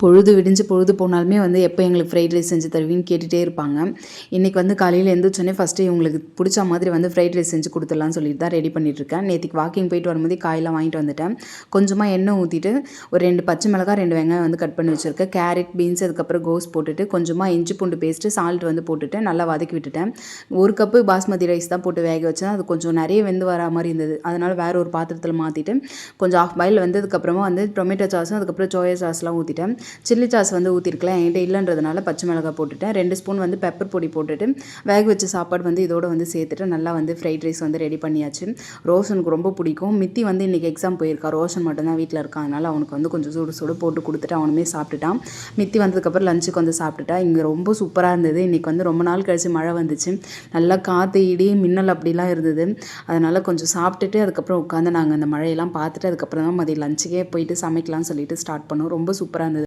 பொழுது விடிஞ்சு பொழுது போனாலுமே வந்து எப்போ எங்களுக்கு ஃப்ரைட் ரைஸ் செஞ்சு தருவீன்னு கேட்டுகிட்டே இருப்பாங்க. இன்றைக்கி வந்து காலையில் எழுந்திரிச்சோன்னே ஃபஸ்ட்டு இவங்களுக்கு பிடிச்ச மாதிரி வந்து ஃப்ரைட் ரைஸ் செஞ்சு கொடுத்துடலான்னு சொல்லிட்டு தான் ரெடி பண்ணிகிட்ருக்கேன். நேற்றுக்கு வாக்கிங் போயிட்டு வரும்போதே காயெல்லாம் வாங்கிட்டு வந்துட்டேன். கொஞ்சமாக எண்ணெய் ஊற்றிட்டு ஒரு 2 பச்சை மிளகாய் 2 வெங்காயம் வந்து கட் பண்ணி வச்சுருக்கேன். கேரட், பீன்ஸ், அதுக்கப்புறம் கோஸ் போட்டுட்டு கொஞ்சமாக இஞ்சி பூண்டு பேஸ்ட்டு, சால்ட் வந்து போட்டுட்டு நல்லா வதக்கி விட்டுட்டேன். 1 கப்பு பாஸ்மதி ரைஸ் தான் போட்டு வேக வச்சேன். அது கொஞ்சம் நிறைய வெந்து வர மாதிரி இருந்தது. அதனால் வேறு ஒரு பாத்திரத்தில் மாற்றிட்டு கொஞ்சம் ஆஃப் பாயில் வெந்ததுக்கப்புறமா வந்து டொமேட்டோ சாஸும் அதுக்கப்புறம் சோயா சாஸ்லாம் ஊற்றிட்டேன். சில்லி சாஸ் வந்து ஊற்றிருக்கலாம். என்கிட்ட இல்லைன்றதுனால பச்சை மிளகாய் போட்டுட்டேன். 2 ஸ்பூன் வந்து பெப்பர் பொடி போட்டுட்டு வேக வச்ச சாப்பாடு வந்து இதோட வந்து சேர்த்துட்டு நல்லா வந்து ஃப்ரைட் ரைஸ் வந்து ரெடி பண்ணியாச்சு. ரோஷனுக்கு ரொம்ப பிடிக்கும். மித்தி வந்து இன்றைக்கி எக்ஸாம் போயிருக்கா. ரோஷன் மட்டும்தான் வீட்டில் இருக்கான். அதனால் அவனுக்கு வந்து கொஞ்சம் சுடு சுடு போட்டு கொடுத்துட்டு அவனுமே சாப்பிட்டுட்டான். மித்தி வந்ததுக்கப்புறம் லஞ்சுக்கு வந்து சாப்பிட்டுட்டா. இங்கே ரொம்ப சூப்பராக இருந்தது. இன்றைக்கி வந்து ரொம்ப நாள் கழிச்சு மழை வந்துச்சு. நல்லா காற்று, இடி, மின்னல் அப்படிலாம் இருந்தது. அதனால் கொஞ்சம் சாப்பிட்டுட்டு அதுக்கப்புறம் உட்காந்து நாங்கள் அந்த மழையெல்லாம் பார்த்துட்டு அதுக்கப்புறம் தான் மதியம் லஞ்சுக்கே போயிட்டு சமைக்கலாம்னு சொல்லிட்டு ஸ்டார்ட் பண்ணோம். ரொம்ப சூப்பராக இருந்தது.